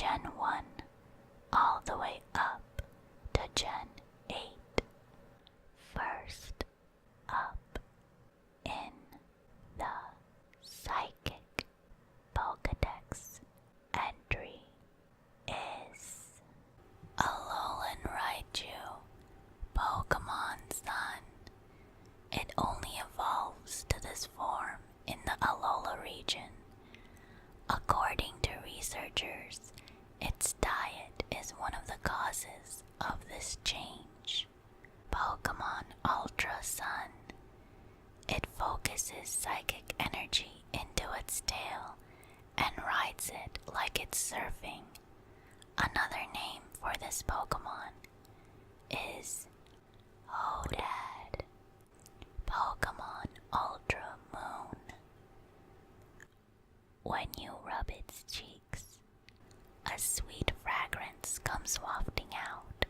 Gen 1 all the way up to Gen 8. First up in the Psychic Pokedex entry is Alolan Raichu, Pokemon Sun. It only evolves to this form in the Alola region. According to researchers, its diet is one of the causes of this change. Pokemon Ultra Sun. It focuses psychic energy into its tail and rides it like it's surfing. Another name for this Pokemon is Hodad. Pokemon Ultra Moon. When you rub its cheeks, a sweet fragrance comes wafting out.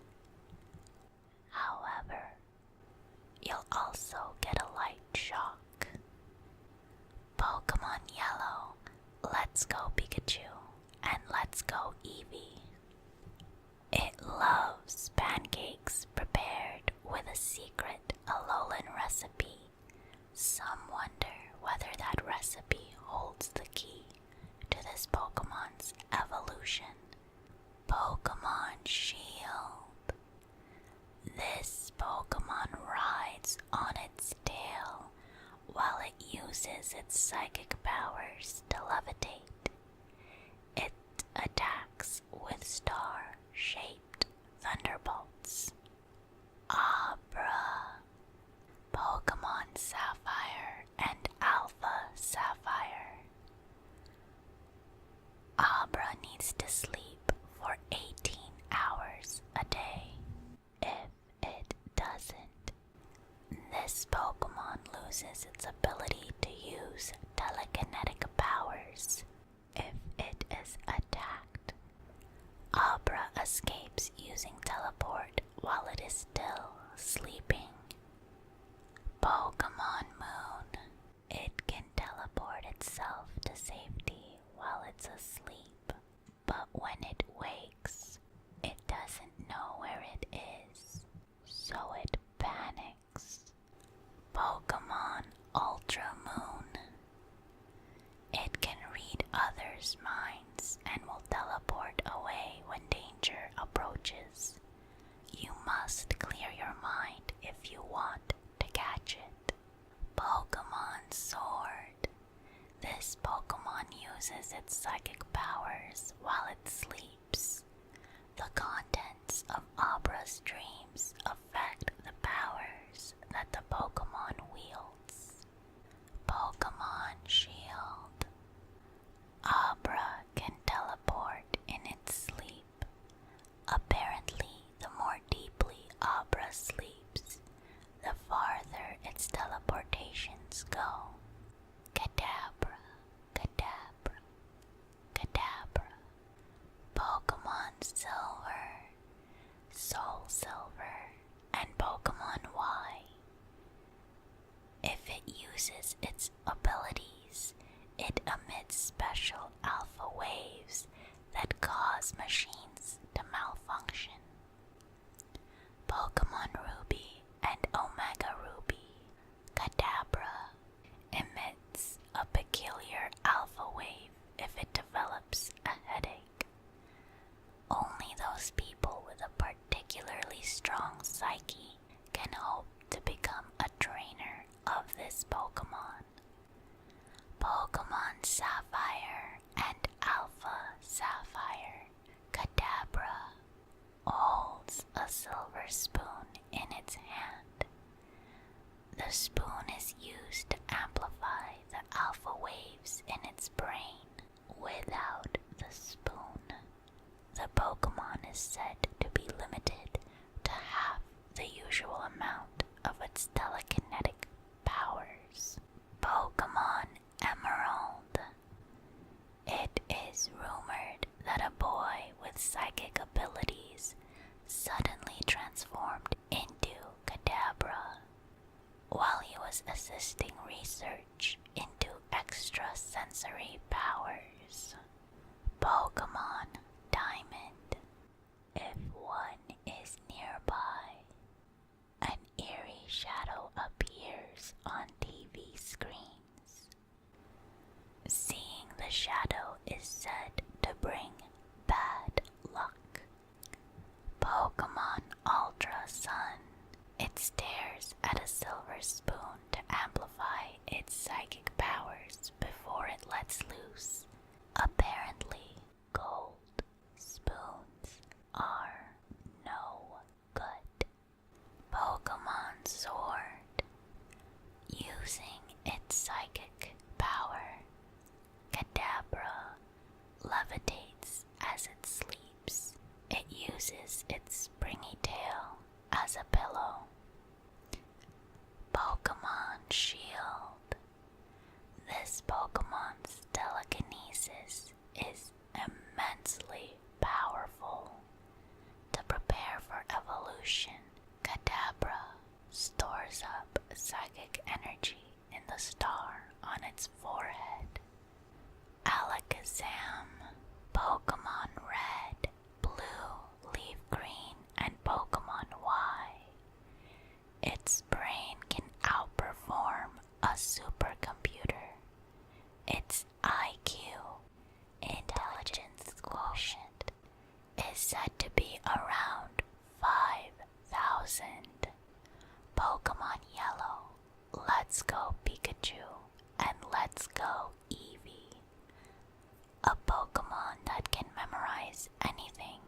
However, you'll also get a light shock. Pokemon Yellow, Let's Go Pikachu, and Let's Go Eevee. It loves pancakes prepared with a secret Alolan recipe. Some wonder whether that recipe holds the key to this Pokemon's evolution. Pokemon Shield. This Pokemon rides on its tail while it uses its psychic powers to levitate. It attacks with star-shaped thunderbolts. Abra. Pokemon Sapphire and Alpha Sapphire. Abra needs to sleep for 18 hours a day. If it doesn't, this Pokemon loses its ability to use telekinetic powers. If it is attacked, Abra escapes using teleport while it is still sleeping. Pokemon Moon. It can teleport itself to safety while it's asleep, but when it wakes, it doesn't know where it is, so it panics. Pokemon Ultra Moon. It can read others' minds and will teleport away when danger approaches. You must clear your mind if you want to catch it. Pokemon Sword. This Pokemon uses its psychic powers while it sleeps. The contents of Abra's dreams affect the powers that the Pokemon wields. Pokemon Shield. Abra can teleport in its sleep. Apparently, the more deeply Abra sleeps, the farther its teleportations go. Kadabra, Kadabra, Kadabra. Pokemon Silver, Soul Silver, and Pokemon Y. If it uses its abilities, it emits special alpha waves that cause machines to malfunction. Pokemon Ruby and Omega Ruby. Kadabra emits a peculiar alpha wave if it develops a headache. Only those people with a particularly strong psyche can hope to become a trainer of this Pokemon. Pokemon Sapphire and Alpha Sapphire. Kadabra holds a silver spoon in its hand. The spoon is used to amplify the alpha waves in its brain. Without the spoon, the Pokemon is said to be limited to half the usual amount of its telekinetic powers. Pokemon Emerald. It is rumored that a boy with psychic abilities suddenly transformed into Kadabra while he was assisting research into extrasensory powers. Pokemon Diamond. levitates as it sleeps. It uses its springy tail as a pillow. Pokemon Shield. This Pokemon's telekinesis is immensely powerful. To prepare for evolution, Kadabra stores up psychic energy in the star on its forehead. Alakazam, Pokemon Red, Blue, Leaf Green, and Pokemon Y. Its brain can outperform a supercomputer. Its IQ, intelligence quotient, is said to be around 5,000. Pokemon Yellow, Let's Go Pikachu, and Let's Go Eevee. A Pokemon that can memorize anything.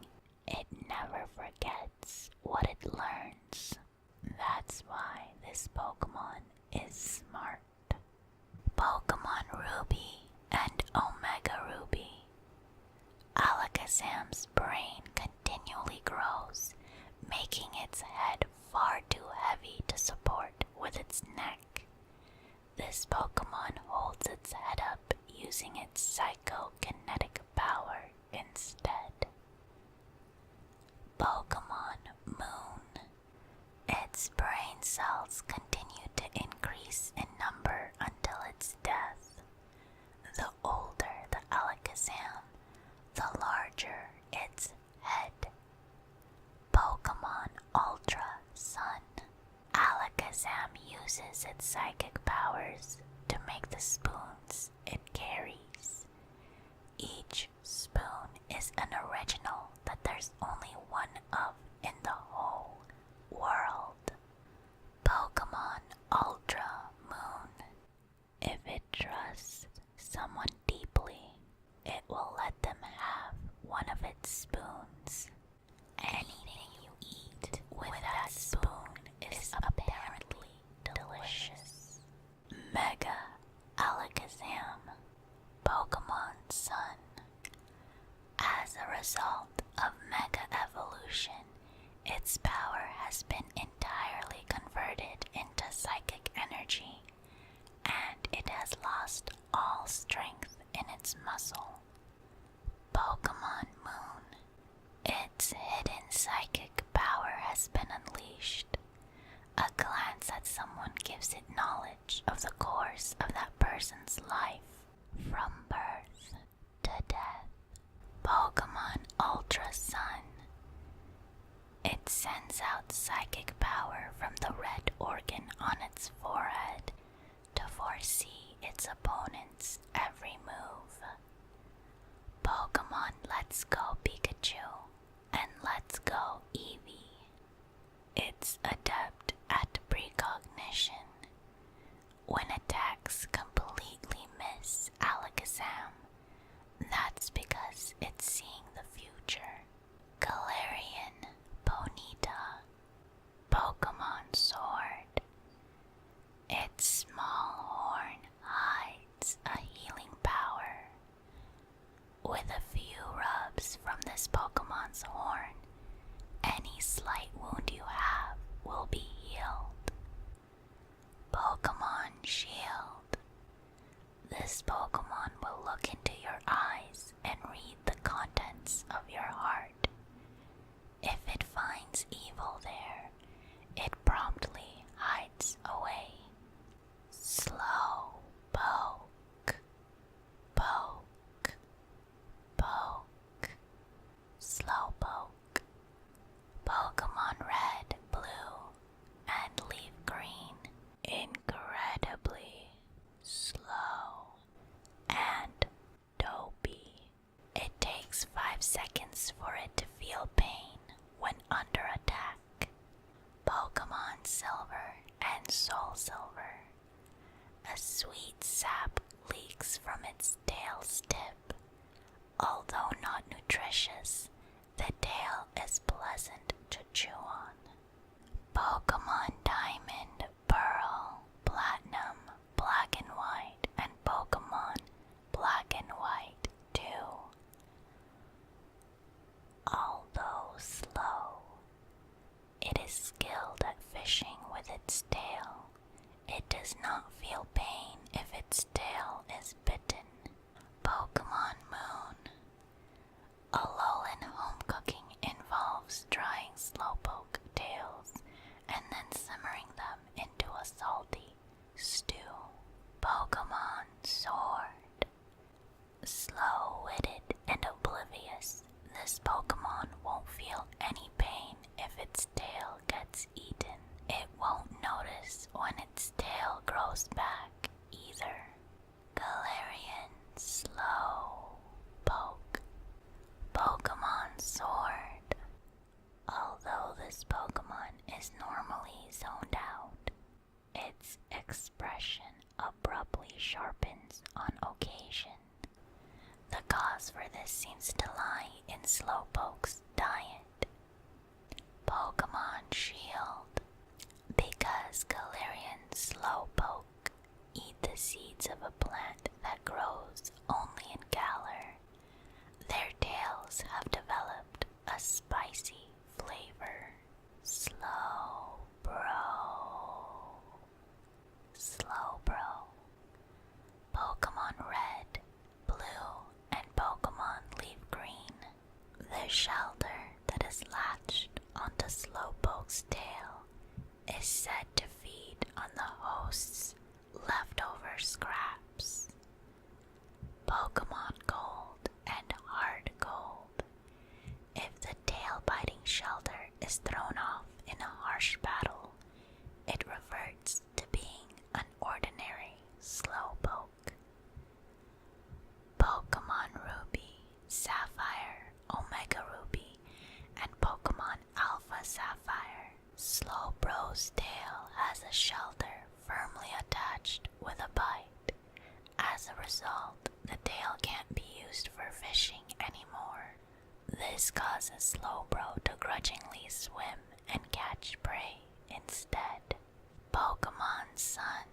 It never forgets what it learns. That's why this Pokemon is smart. Pokemon Ruby and Omega Ruby. Alakazam's brain continually grows, making its head far too heavy to support with its neck. This Pokemon holds its head up using its psychokinetic power instead. Pokemon Moon. Its brain cells continue to increase in number until its death. The older the Alakazam, the larger its head. Pokemon Ultra Sun. Alakazam uses its psychic powers to make the spoons it carries. Each spoon is an original that there's only one of in the whole world. Pokemon Ultra Moon. If it trusts someone deeply, it will let them have one of its spoons. Anything you eat with that spoon is apparently delicious. Mega Alakazam, Pokemon Sun. As a result of Mega Evolution, its power has been entirely converted into psychic energy, and it has lost all strength in its muscle. Pokemon Moon. Its hidden psychic power has been unleashed. A glance at someone gives it knowledge of the course of that person's life, from birth to death. Pokemon Ultra Sun. It sends out psychic power from the red organ on its forehead to foresee its opponent's every move. Pokemon Let's Go Pikachu and Let's Go Eevee. It's adept at precognition. When attacks completely miss Alakazam, that's because it's seeing the future. Galarian Ponyta. Pokemon Sword. Its small horn hides a healing power. With a few rubs from this Pokemon's horn, any slight wound you have will be healed. Pokemon Shield. This Pokemon will look into your eyes and read the contents of your heart. If it finds evil there, it promptly hides away. Slow poke. Poke. Poke. Slow poke. Pokemon Red, Blue, and Leaf Green. Incredibly slow and dopey. It takes 5 seconds for it to feel pain when under attack. Pokemon Silver and Soul Silver. A sweet sap leaks from its tail's tip. Although not nutritious, the tail is pleasant to chew on. Pokemon Diamond, Pearl, Platinum, Black and White, and Pokemon Black and White 2. this seems to lie in Slowpoke's diet. Pokemon Shield. Because Galarian Slowpoke eat the seeds of a plant that grows only in Galar, their tails have developed a spicy flavor. Slowbro. Pokemon Red, Blue, and Pokemon Leaf Green. The shelter that is latched onto Slowpoke's tail is said to feed on the host's leftover scraps. Pokemon Gold and Hard Gold. If the tail-biting shelter is thrown off in a harsh battle, it reverts to being an ordinary Slowpoke. Pokemon Ruby, Sapphire, Omega Ruby, and Pokemon Alpha Sapphire. Slowbro's tail has a shelter firmly attached with a bite. As a result, the tail can't be used for fishing anymore. This causes Slowbro to grudgingly swim and catch prey instead. Pokemon Sun.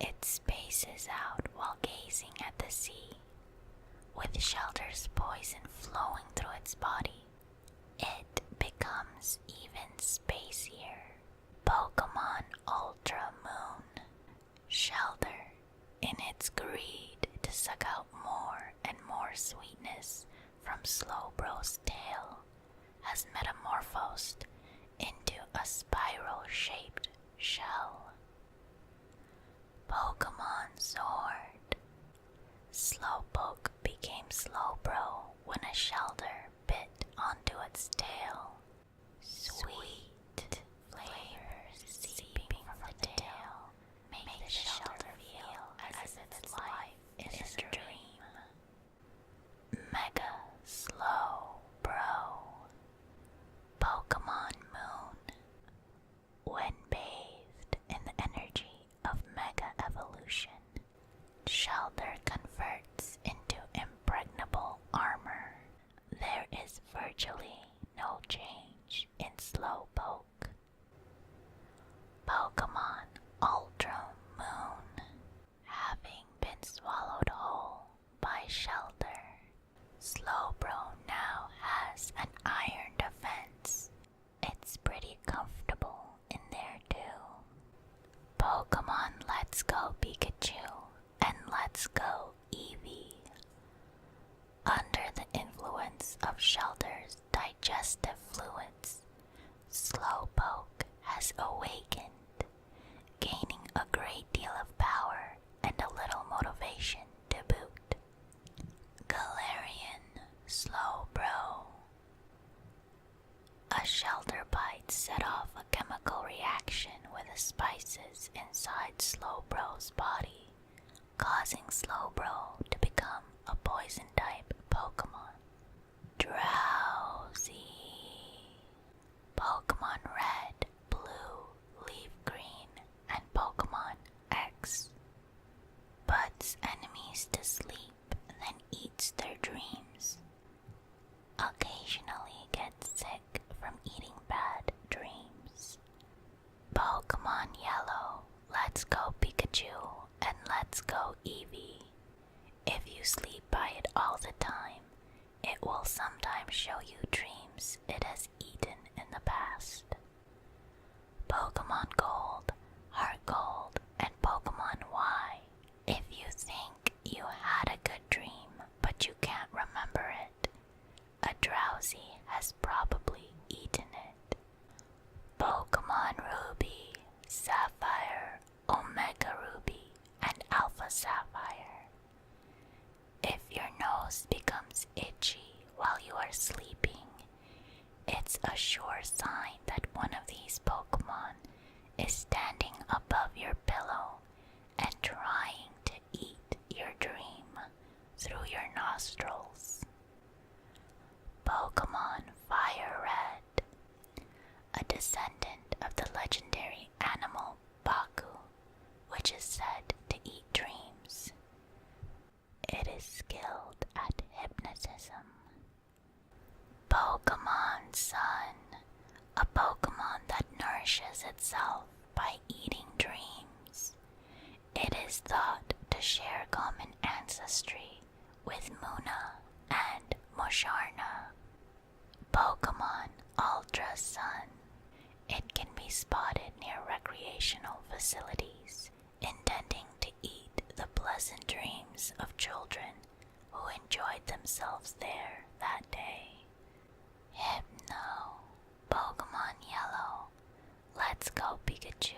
It spaces out while gazing at the sea. With Shelter's poison flowing through its body, it becomes even spacier. Pokemon Ultra Moon. Shelter, in its greed to suck out more and more sweetness from Slowbro's tail, has metamorphosed into a spiral-shaped shell. Pokemon Sword. Slowpoke became Slowbro when a shelter bit onto its tail. Sweet flavors seeping from the tail make the shelter feel as if its life is a dream. Mega Slowbro. Pokemon Moon. When bathed in the energy of Mega Evolution, Shelter converts into impregnable armor. There is virtually no change in Slowpoke. Pokemon Ultra Moon. Having been swallowed whole by Shelter, Slowbro now has an iron defense. It's pretty comfortable in there too. Pokemon Let's Go Pikachu and Let's Go Eevee. Under the influence of Shelter's digestive fluids, Slowpoke has awakened, gaining a great deal of power and a little motivation to boot. Galarian Slowbro. A Shelter bite set off a chemical reaction with the spices inside Slowbro's body, causing Slowbro to become a poison-type Pokemon. Drowsy. Pokemon Red, Blue, Leaf Green, and Pokemon X. Puts enemies to sleep, then eats their dreams. Occasionally gets sick from eating bad dreams. Pokemon Yellow, Let's Go Pikachu, and Let's Go Eevee. If you sleep by it all the time, it will sometimes show you dreams it has eaten in the past. Pokemon Gold, Heart Gold, and Pokemon Y. If you think you had a good dream, but you can't remember it, a Drowsy has probably eaten it. Pokemon Ruby, Sapphire, Omega Ruby, and Alpha Sapphire. If your nose becomes itchy while you are sleeping, it's a sure sign that one of these Pokemon is standing above your pillow and trying to eat your dream through your nostrils. Pokemon Fire Red. A descendant of the legendary animal Baku, which is said to eat dreams. It is skilled at hypnotism nourishes itself by eating dreams. It is thought to share common ancestry with Muna and Mosharna. Pokemon Ultra Sun. It can be spotted near recreational facilities, intending to eat the pleasant dreams of children who enjoyed themselves there that day. Hypno. Pokemon Yellow. Let's go Pikachu,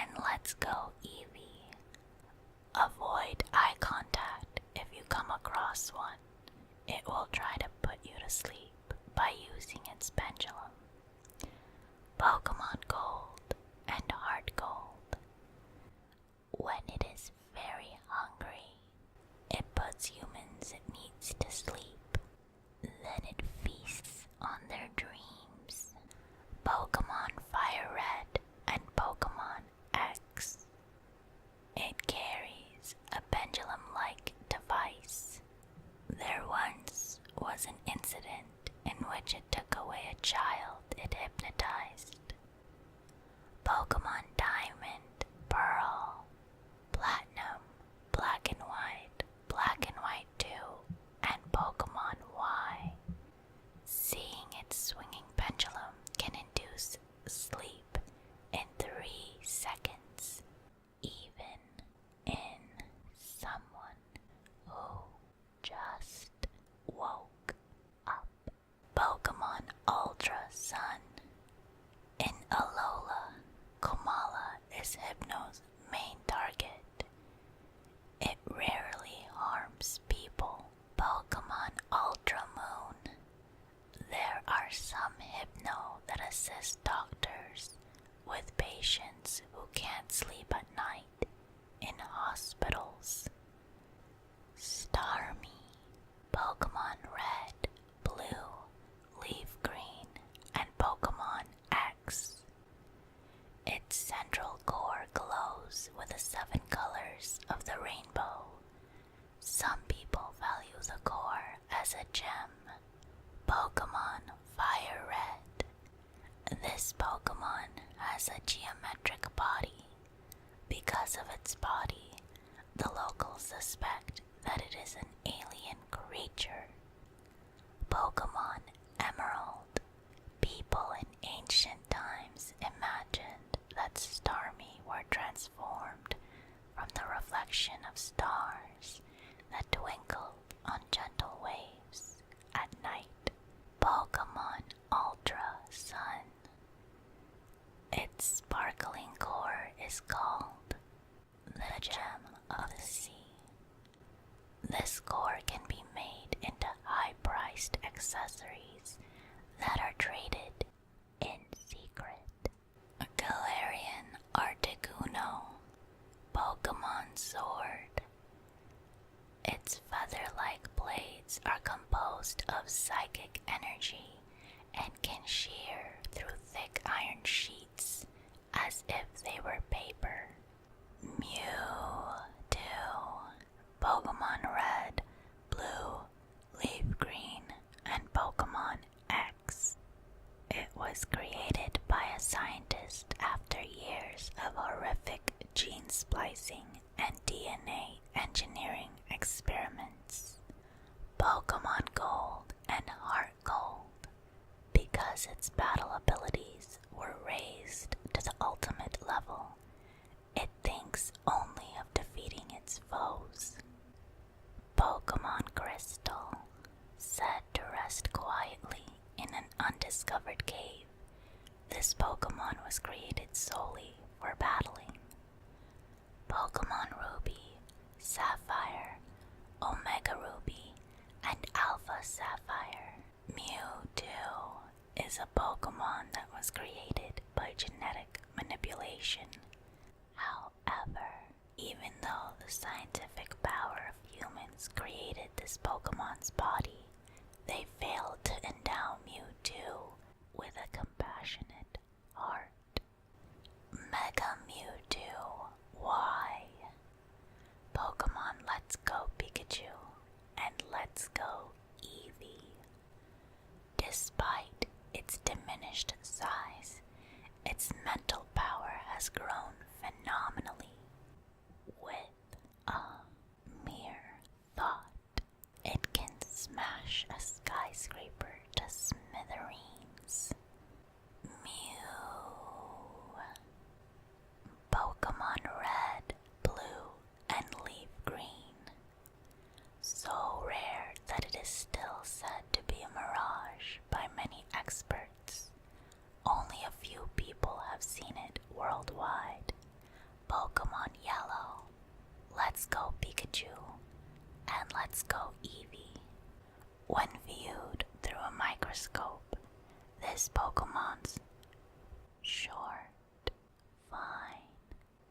and let's go Eevee. Avoid eye contact if you come across one. It will try to put you to sleep by using its pendulum. Pokemon Gold and Heart Gold. When it is very hungry, it puts humans it needs to sleep. Then it feasts on their dreams. Pokemon Fire Red and Pokemon X. It carries a pendulum-like device. There once was an incident in which it took away a child it hypnotized. Pokemon Diamond, Pearl, Platinum, Black and White 2, and Pokemon Y. Seeing its swinging pendulum can induce sleep in 3 seconds, even in someone who just woke up. Pokemon Ultra Sun. In Alola, Komala is Hypno's main target. It rarely harms people. Pokemon Ultra Moon. There are some Hypno that assist doctors with patients who can't sleep at night in hospitals. Starmie. Pokemon Red, Blue, Leaf Green, and Pokemon X. Its central core glows with the 7 colors of the rainbow. Some people value the core as a gem. Pokemon Fire Red. This Pokemon has a geometric body. Because of its body, the locals suspect that it is an alien creature. Pokemon Emerald. People in ancient times imagined that Starmie were transformed from the reflection of stars that twinkled on gentle waves at night. Pokemon Ultra Sun. Its sparkling core is called the Gem of the Sea. This core can be made into high-priced accessories that are traded in secret. Galarian Articuno. Pokemon Sword. Its feather-like blades are composed of psychic energy and can shear through thick iron sheets as if they were paper. Mewtwo. Pokemon Red, Blue, Leaf Green, and Pokemon X. It was created by a scientist after years of horrific gene splicing and DNA engineering experiments. Pokemon Gold and Heart Gold. Because its battle abilities were raised to the ultimate level, it thinks only of defeating its foes. Pokemon Crystal. Said to rest quietly in an undiscovered cave, this Pokemon was created solely for battling. Pokemon Ruby, Sapphire, Omega Ruby, and Alpha Sapphire. Mewtwo is a Pokemon that was created by genetic manipulation. However, even though the scientific power of humans created this Pokemon's body, they failed to endow Mewtwo with a compassionate heart. Mega Mewtwo Y. Pokemon Let's Go Pikachu and Let's Go Eevee. Despite its diminished size, its mental power has grown phenomenally. With a mere thought, it can smash a skyscraper to smithereens. Mew. Pokemon Red, Blue, and Leaf Green. So rare that it is still said to be a mirage by many experts. Only a few people have seen it worldwide. Pokemon Yellow. Let's go Pikachu. And let's go Eevee. When viewed through a microscope, this Pokemon's short, fine,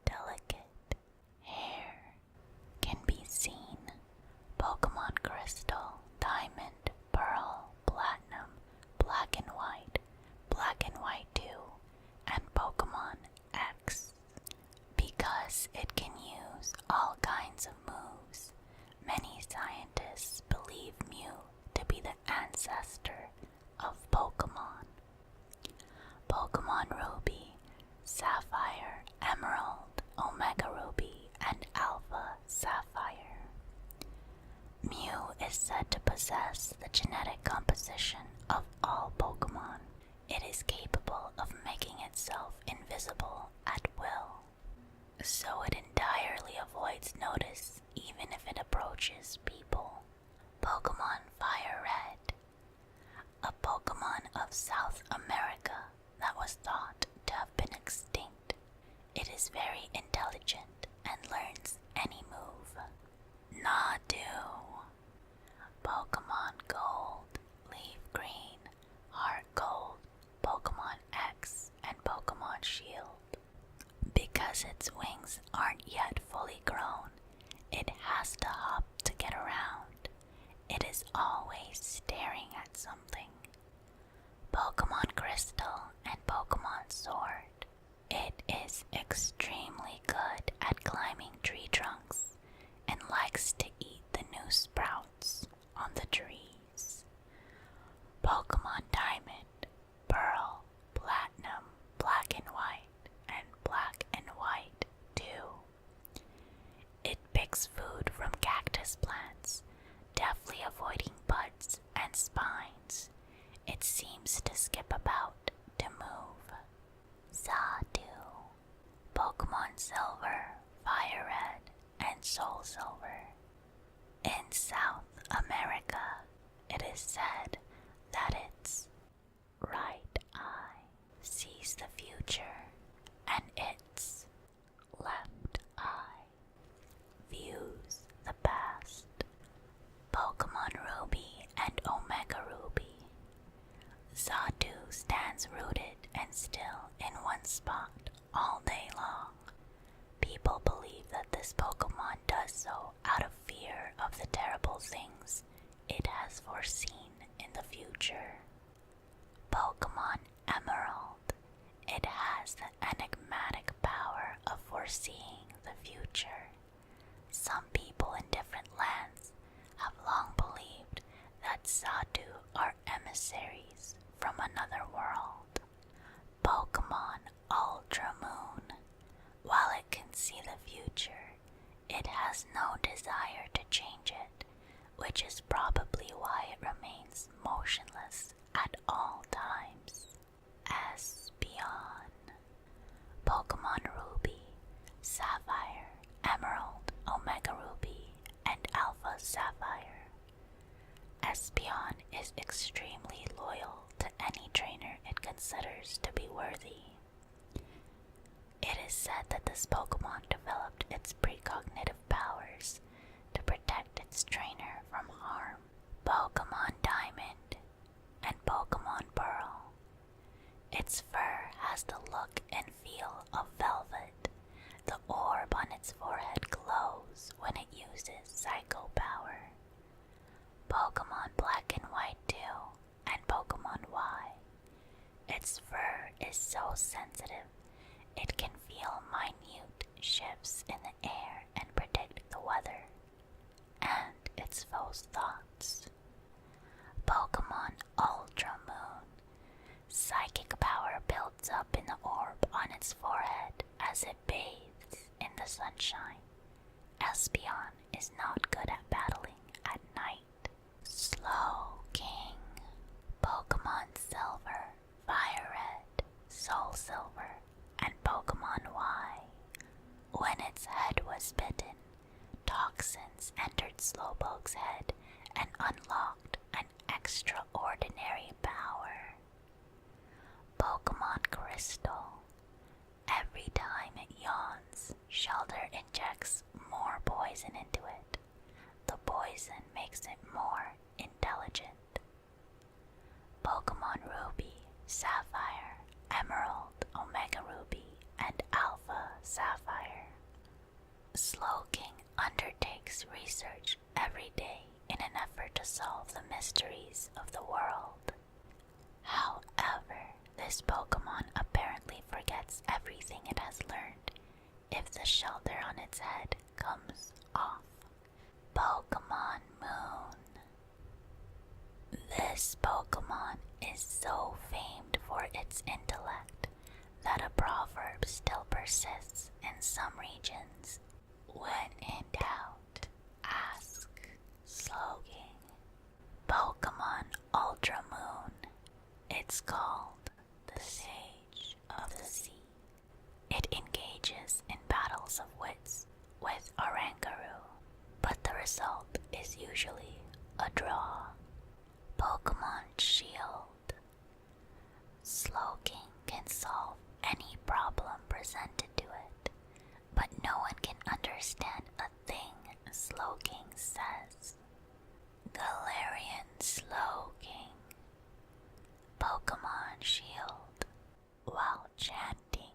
delicate hair can be seen. Pokemon Crystal, Diamond, Pearl, Platinum, Black and White 2, and Pokemon X. Because it can use all kinds of moves, many scientists believe Mew to be the ancestor of Pokemon. Pokemon Ruby, Sapphire, Emerald, Omega Ruby, and Alpha Sapphire. Mew is said to possess the genetic composition of all Pokemon. It is capable of making itself invisible at will, so it entirely avoids notice even if it approaches people. Pokemon Fire Red, a Pokemon of South America that was thought to have been extinct. It is very intelligent and learns any move. Nadu. Pokemon Gold, Leaf Green, Heart Gold, Pokemon X, and Pokemon Shield. Because its wings aren't yet fully grown, it has to hop to get around. It is always staring at something. Pokemon Crystal and Pokemon Sword. It is extremely good at climbing tree trunks and likes to eat the new sprouts on the trees. Pokemon Diamond, Pearl, Platinum, Black and White 2. It picks food from cactus plants, deftly avoiding buds and spines. It seems to skip about to move. Xatu. Pokemon Silver, Fire Red, and Soul Silver. In South America, it is said that its right eye sees the future and its left eye views the past. Pokemon Ruby and Omega Ruby. Xatu stands rooted and still in one spot all day long. People believe that this Pokemon does so out of fear of the terrible things it has foreseen in the future. Pokemon Emerald. It has the enigmatic power of foreseeing the future. Some people in different lands have long believed that Xatu are emissaries from another world. Pokemon Ultra Moon. While it can see the future, it has no desire to change it, which is probably why it remains motionless at all times. Espeon. Pokemon Ruby, Sapphire, Emerald, Omega Ruby, and Alpha Sapphire. Espeon is extremely loyal to any trainer it considers to be worthy. It is said that this Pokemon developed its precognitive powers to protect its trainer from harm. Pokemon Diamond and Pokemon Pearl. Its fur has the look and feel of velvet. The orb on its forehead glows when it uses Psycho Power. Pokemon Black and White 2 and Pokemon Y. Its fur is so sensitive it can feel minute shifts in the air and predict the weather and its foes' thoughts. Pokemon Ultra Moon. Psychic power built lights up in the orb on its forehead as it bathes in the sunshine. Espeon is not good at battling at night. Slowking. Pokemon Silver, Fire Red, Soul Silver, and Pokemon Y. When its head was bitten, toxins entered Slowpoke's head and unlocked an extraordinary power. Pokemon Crystal. Every time it yawns, Shelter injects more poison into it. The poison makes it more intelligent. Pokemon Ruby, Sapphire, Emerald, Omega Ruby, and Alpha Sapphire. Slowking undertakes research every day in an effort to solve the mysteries of the world. However, this Pokemon apparently forgets everything it has learned if the shelter on its head comes off. Pokemon Moon. This Pokemon is so famed for its intellect that a proverb still persists in some regions. When in doubt, ask Slowking. Pokemon Ultra Moon. It's called the Sage of the Sea. It engages in battles of wits with Oranguru, but the result is usually a draw. Pokemon Shield. Slowking can solve any problem presented to it, but no one can understand a thing Slowking says. Galarian Slowking. Pokemon Shield. While chanting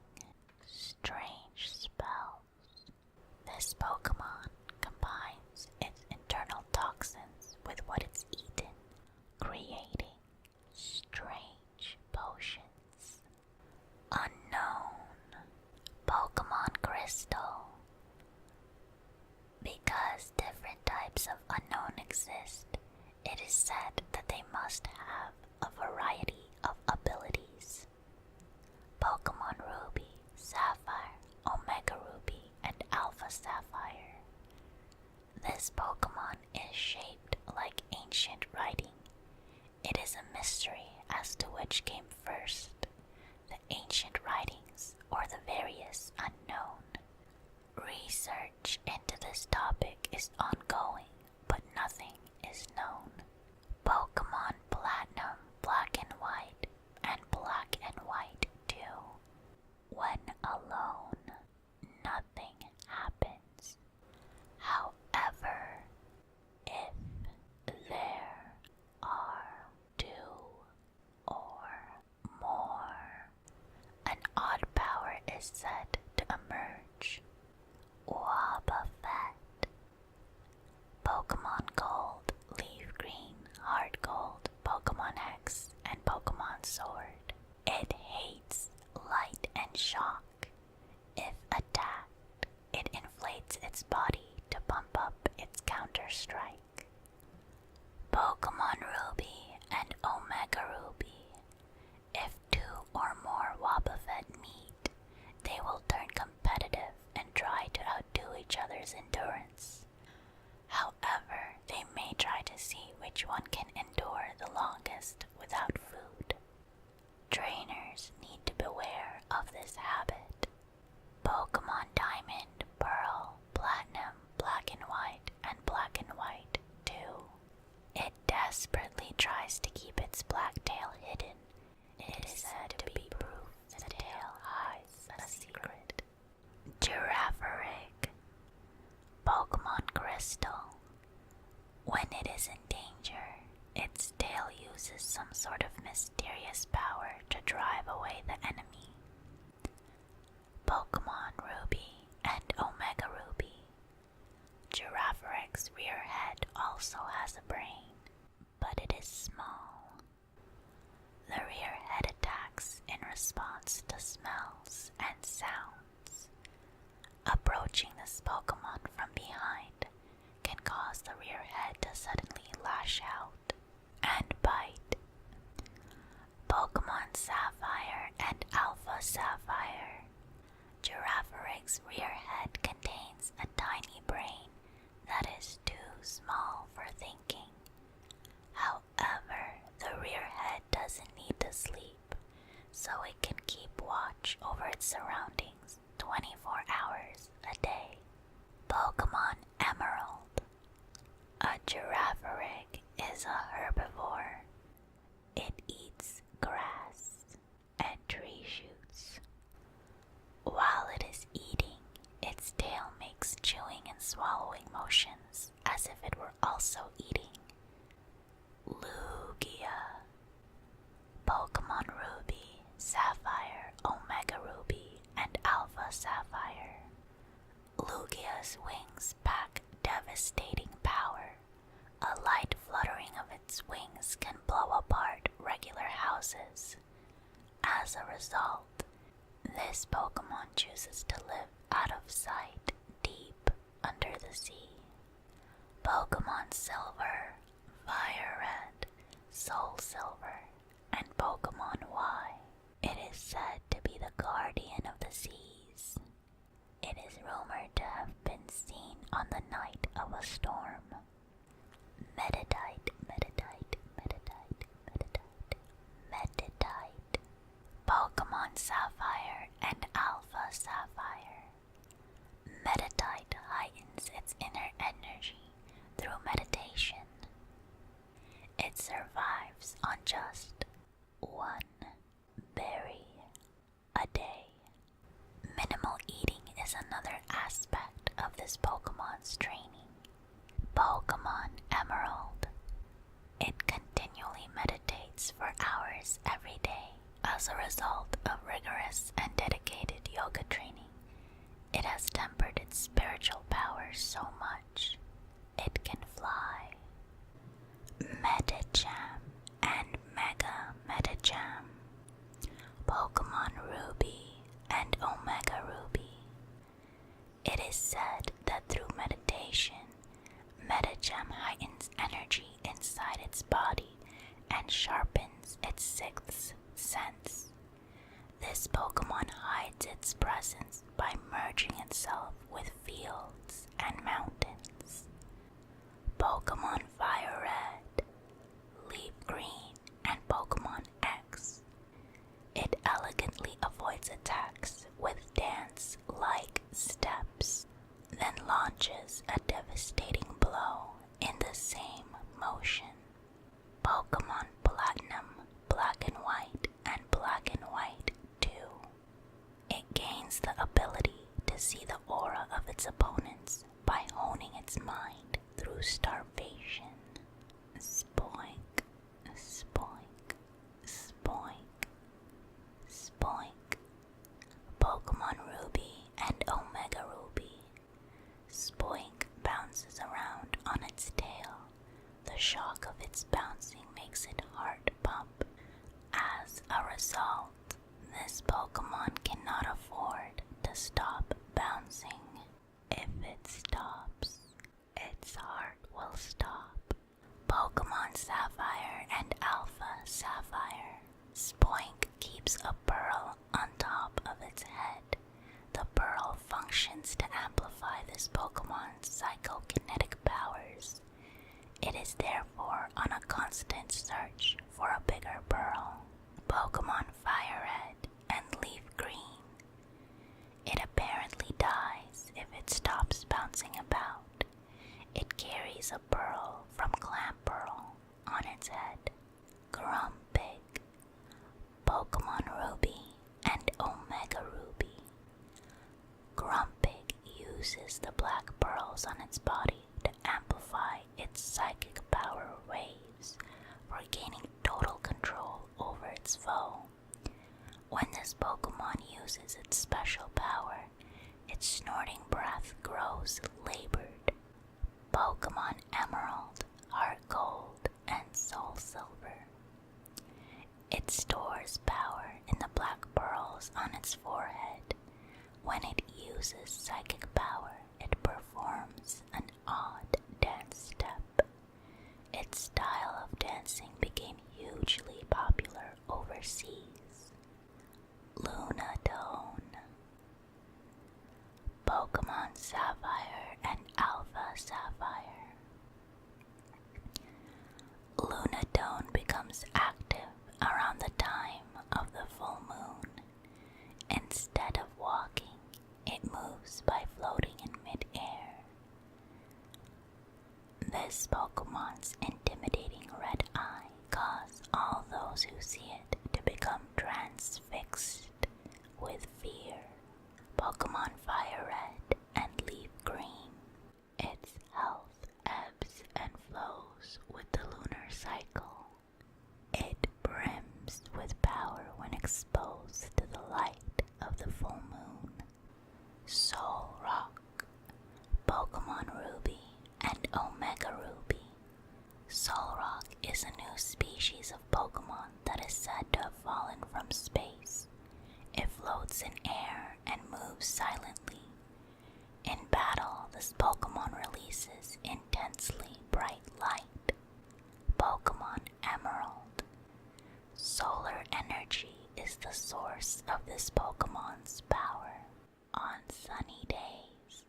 strange spells, this Pokemon combines its internal toxins with what it's eaten, creating strange potions. Unknown. Pokemon Crystal. Because different types of unknown exist, it is said that they must have a variety of abilities. Pokemon Ruby, Sapphire, Omega Ruby, and Alpha Sapphire. This Pokemon is shaped like ancient writing. It is a mystery as to which came first, the ancient writings or the various unknown. Research into this topic is ongoing, but nothing is known. Pokemon Platinum, Black and White, and Black and White 2. When alone, nothing happens. However, if there are two or more, an odd power is said to emerge. Wobbuffet. Pokemon Gold, Leaf Green, Heart Gold, Pokemon X, and Pokemon Sword. It hates light and shock. If attacked, it inflates its body to pump up its counter-strike. Pokemon Ruby and Omega Ruby. If two or more Wobbuffet meet, they will turn competitive and try to outdo each other's endurance. However, they may try to see which one can endure the longest without food. Trainers need to beware of this habit. Pokemon Diamond, Pearl, Platinum, Black and White, and Black and White 2. It desperately tries to keep its black tail hidden. It is said to be proof the tail hides a secret. Girafarig. Pokemon Crystal. When it is in danger, its tail uses some sort of mysterious power to drive away the enemy. Pokemon Ruby and Omega Ruby. Girafarig's rear head also has a brain, but it is small. The rear head attacks in response to smells and sounds. Approaching this Pokemon from behind can cause the rear head to suddenly lash out and bite. Pokemon Sapphire and winds can blow apart regular houses. As a result, this Pokemon chooses to live out of sight deep under the sea. Pokemon Silver, Fire Red, Soul Silver, and Pokemon Y. It is said to be the guardian of the seas. It is rumored to have been seen on the night of a storm. Meditite, Meditite, Meditite, Meditite, Meditite. Pokemon Sapphire and Alpha Sapphire. Meditite heightens its inner energy through meditation. It survives on just one berry a day. Minimal eating is another aspect of this Pokemon's training. Pokemon Emerald. It continually meditates for hours every day. As a result of rigorous and dedicated yoga training, it has tempered its spiritual powers so much it can fly. Medicham and Mega Medicham. Pokemon Ruby and Omega Ruby. It is said that through meditation, Medicham heightens energy inside its body and sharpens its sixth sense. This Pokemon hides its presence by merging itself with fields and mountains. Pokemon Fire Red, Leaf Green, and Pokemon X. It elegantly avoids attacks with dance-like steps, then launches a devastating blow in the same motion. Pokemon Platinum, Black and White, and Black and White 2. It gains the ability to see the aura of its opponents by honing its mind through starvation. Spoink, spoink, spoink, spoink. Pokemon Ruby and Omega Ruby. Spoink bounces around on its tail. The shock of its bouncing makes it heart pump. As a result, this Pokemon cannot afford to stop bouncing. If it stops, its heart will stop. Pokemon Sapphire and Alpha Sapphire. Spoink keeps a pearl on top of its head. The pearl functions to amplify this Pokemon's psychokinetic powers. It is therefore on a constant search for a bigger pearl. Pokemon Fire Red and Leaf Green. It apparently dies if it stops bouncing about. It carries a pearl from Clamperl on its head. Grumpig. Pokemon Ruby and Omega Ruby. Grumpig uses the black pearls on its body to amplify its psychic power waves for gaining total control over its foe. When this Pokemon uses its special power, its snorting breath grows labored. Pokemon Emerald, Heart Gold, and Soul Silver. It stores power in the black pearls on its forehead. When it uses psychic power, it performs an odd dance step. Its style of dancing became hugely popular overseas. Lunatone. Pokemon Sapphire and Alpha Sapphire. Lunatone becomes active around the time of the full moon. Instead of walking, it moves by floating in midair. This Pokemon's intimidating is a new species of Pokemon that is said to have fallen from space. It floats in air and moves silently. In battle, this Pokemon releases intensely bright light. Pokemon Emerald. Solar energy is the source of this Pokemon's power. On sunny days,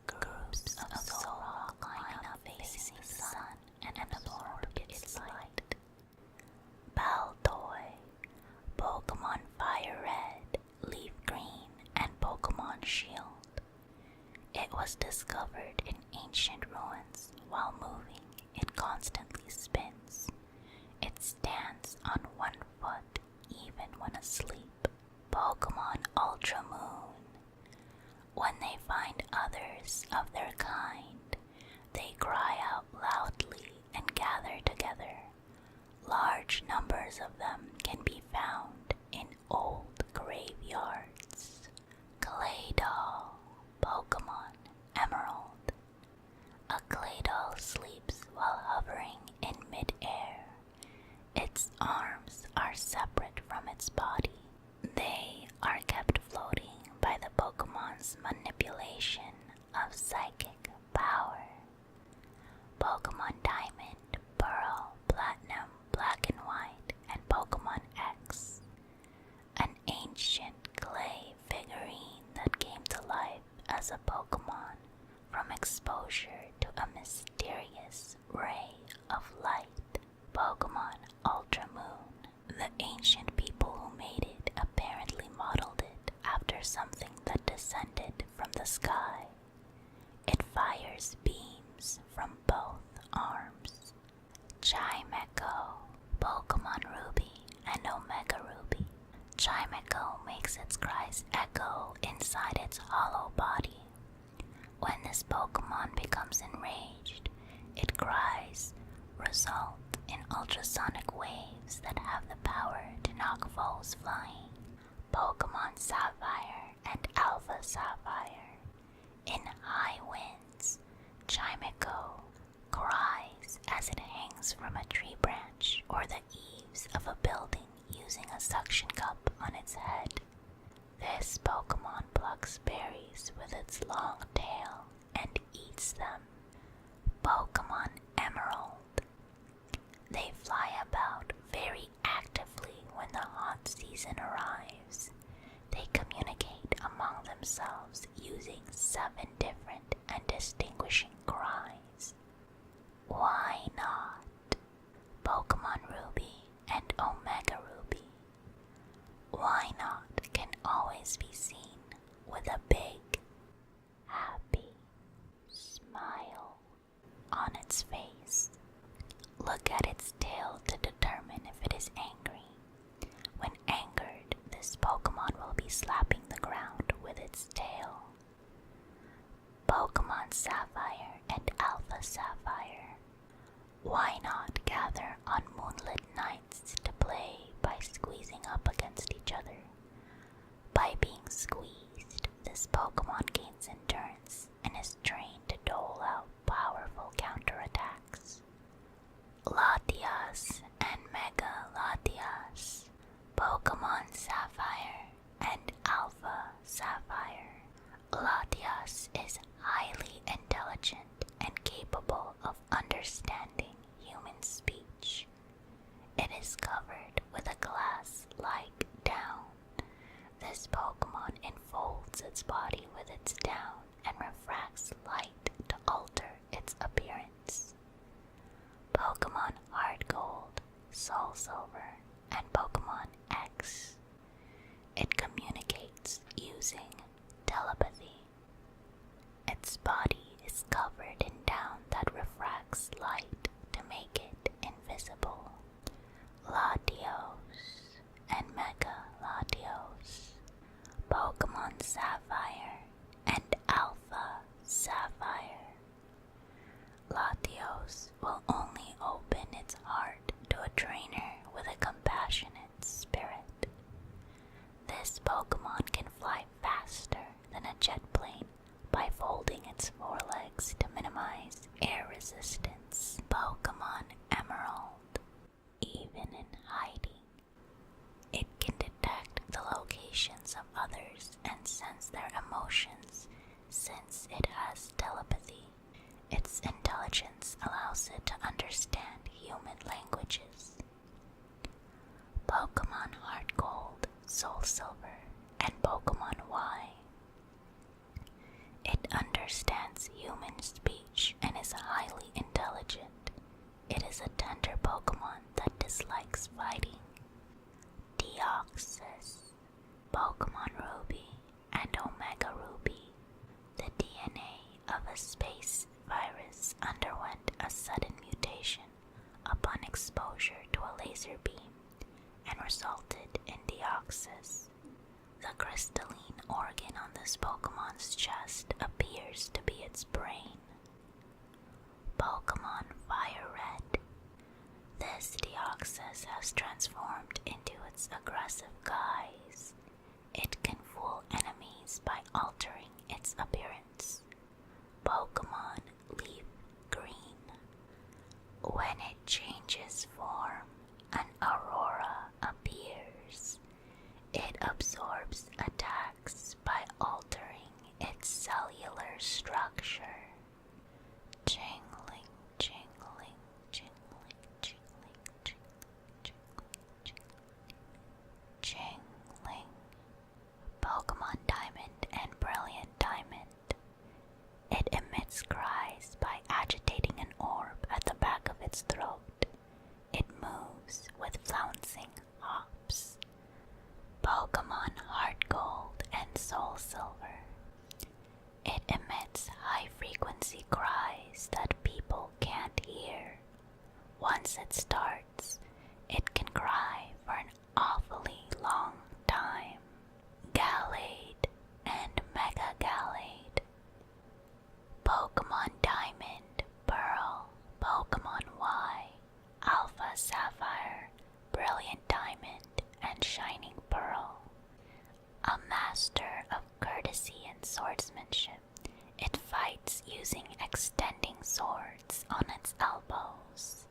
groups of Solrock line up facing the sun and absorb its light. Baltoy, Pokemon Fire Red, Leaf Green, and Pokemon Shield. It was discovered in ancient ruins. While moving, it constantly spins. It stands on one foot even when asleep. Pokemon Ultra Moon. When they find others of their kind, they cry out loudly and gather together. Large numbers of them can be found in old graveyards. Claydol, Pokemon Emerald. A Claydol sleeps while hovering in mid-air. Its arms are separate from its body. They are kept floating by the Pokemon's manipulation of psychic power. Pokemon Diamond, Pearl, Platinum, Black and White, and Pokemon X. An ancient clay figurine that came to life as a Pokemon from exposure to a mysterious ray of light. Pokemon Ultra Moon. The ancient people who made it apparently modeled it after something that descended from the sky. It fires beams from both arms. Chimecho, Pokemon Ruby and Omega Ruby. Chimecho makes its cries echo inside its hollow body. When this Pokemon becomes enraged, its cries result in ultrasonic waves that have the power to knock foes flying. Pokemon Sapphire and Alpha Sapphire. In high winds, Chimecho cries as it hangs from a tree branch or the eaves of a building using a suction cup on its head. This Pokemon plucks berries with its long tail and eats them. Pokemon Emerald. They fly about very actively when the hot season arrives. They communicate among themselves using 7 different and distinguishing cries. Why not? Pokemon Ruby and Omega Ruby. Why not can always be seen with a big, happy smile on its face. Look at its tail to determine if it is angry. When angered, this Pokemon will be slapping the ground with its tail. Pokemon Sapphire and Alpha Sapphire. Why not gather on moonlit nights to play by squeezing up against each other? By being squeezed, this Pokemon gains endurance and is trained to dole out powerful counterattacks. Latias and Mega Latias. Pokemon Sapphire and Alpha Sapphire. Latias is highly intelligent and capable of understanding human speech. It is covered with a glass-like down. This Pokemon enfolds its body with its down and refracts light to alter its appearance. Pokemon Heart Gold, Soul Silver, and Pokemon X. It communicates using telepathy. Its body is covered in down that refracts light to make it invisible. Latios and Mega Latios. Pokemon Sapphire and Alpha Sapphire. Latios will only open its heart to a trainer with a compassionate spirit. This Pokemon can fly faster than a jet plane by folding its forelegs to minimize air resistance. Pokemon Emerald. emotions since it has telepathy. Its intelligence allows it to understand human languages. Pokemon Heart Gold, Soul Silver, and Pokemon Y. It understands human speech and is highly intelligent. It is a tender Pokemon that dislikes fighting. Deoxys, Pokemon Ruby, and Omega Ruby. The DNA of a space virus underwent a sudden mutation upon exposure to a laser beam and resulted in Deoxys. The crystalline organ on this Pokemon's chest appears to be its brain. Pokemon Fire Red. This Deoxys has transformed into its aggressive guise. It can fool enemies by altering its appearance. Pokemon Leaf Green. When it changes form, an aurora appears. It absorbs attacks by altering its cellular structure. Jingling, jingling, jingling, jingling, jingling, jingling, jingling. Pokemon Diamond and Brilliant Diamond. It emits cries by agitating an orb at the back of its throat. It moves with flouncing hops. Pokemon Heart Gold and Soul Silver. It emits high-frequency cries that people can't hear. Once it starts, it can cry for an awfully long time. Gallade and Mega Gallade. Pokemon Diamond, Pearl, Pokemon Y, Alpha Sapphire, Brilliant Diamond, and Shining Pearl. A master of courtesy and swordsmanship, it fights using extending swords on its elbows.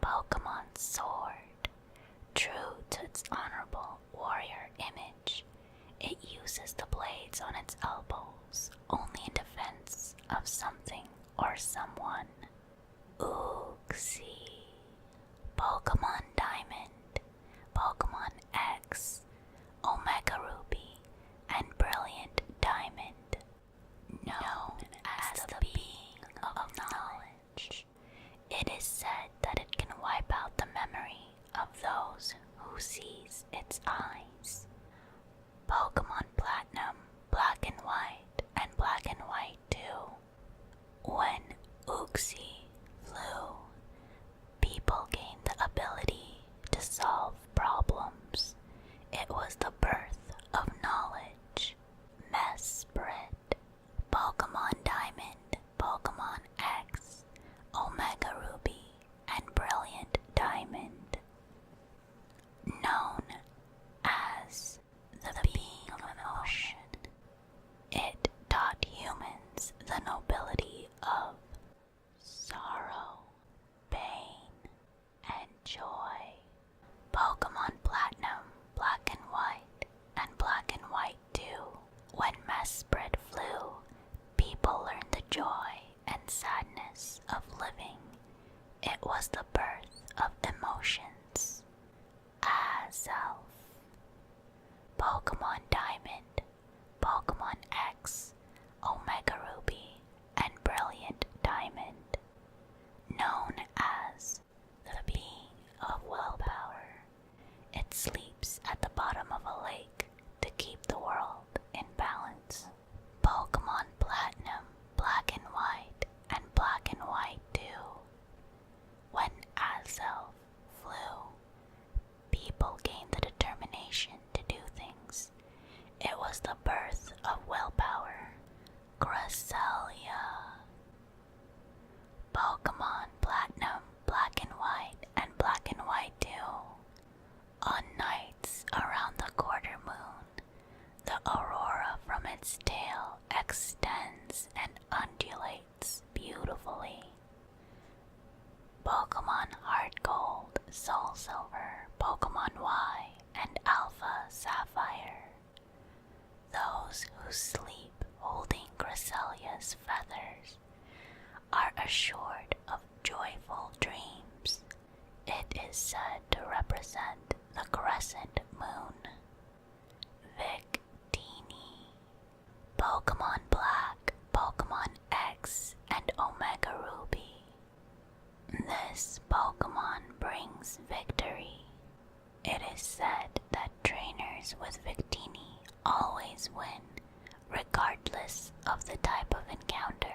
Pokemon Sword. True to its honorable warrior image, it uses the blades on its elbows only in defense of something or someone. Uxie. Pokemon Diamond, Pokemon X, Omega Ruby, and Brilliant Diamond. Known as the being of knowledge, it is said that it can wipe out the memory of those who sees its eyes. Pokemon Platinum, Black and White, and Black and White 2. When Uxie flew, people gained the ability to solve problems. It was the birth of knowledge. Mesprit, Pokemon Diamond, Pokemon X, Omega Ruby, and Brilliant Diamond. Known as the being of emotion, it taught humans the nobility of sorrow, pain, and joy. Pokemon Platinum, Black and White, and Black and White 2. When Mesprit flew, people learned the joy and sadness of living. It was the birth of emotions. Azelf. Pokemon Diamond, Pokemon X, Omega Ruby, and Brilliant Diamond. Known as the being of willpower, it sleeps at the bottom of a lake to keep the world in balance. Pokemon Platinum, Black and White, and Black and White 2. When Azelf flew, people gained the determination to do things. It was the birth of willpower. Cresselia. Pokemon Platinum, Black and White, and Black and White 2. On nights around the quarter moon, the aurora from its tail extends and undulates beautifully. Pokemon Heart Gold, Soul Silver, Pokemon Y, and Alpha Sapphire. Those who sleep holding Gracelia's feathers are assured of joyful dreams. It is said to represent the crescent moon. Victini. Pokemon Black, Pokemon X, and Omega Ruby. This Pokemon brings victory. It is said that trainers with Victini always win, regardless of the type of encounter.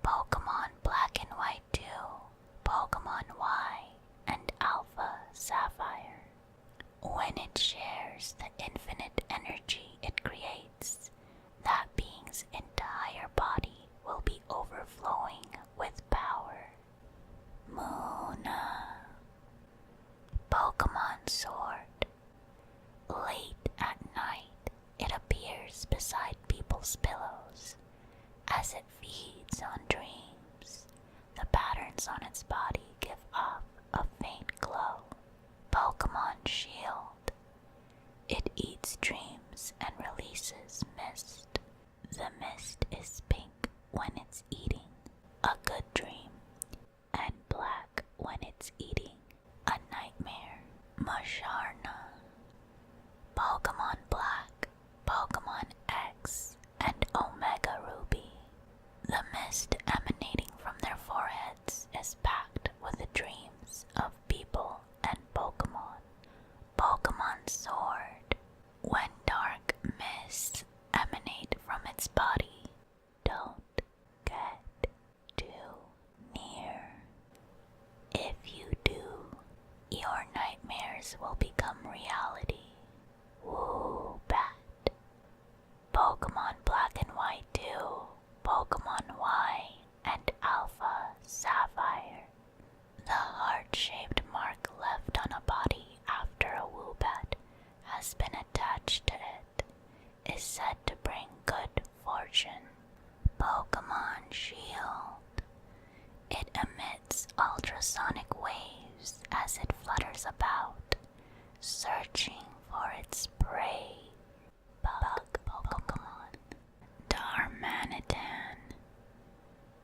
Pokemon Black and White 2, Pokemon Y, and Alpha Sapphire. When it shares the infinite energy it creates, that being's entire body will be overflowing with power. Muna. Pokemon Sword. Late at night, it appears beside people's pillows. As it feeds on dreams, the patterns on its body give off a faint glow. Pokemon Shield. It eats dreams and releases mist. The mist is pink when it's eating a good dream, and black when it's eating a nightmare. Musharna. Pokemon Black, Pokemon X, and Omega Ruby. The mist emanating from their foreheads is packed with the dreams of people and Pokemon. Pokemon Sword. When dark mists emanate from its body, don't get too near. If you do, your nightmares will become reality. Woobat. Pokemon Black and White 2, Pokemon Y, and Alpha Sapphire. The heart-shaped mark left on a body after a Woobat has been attached to it is said to bring good fortune. Pokemon Shield. It emits ultrasonic waves as it flutters about, searching for its prey. Bug Pokemon. Darmanitan.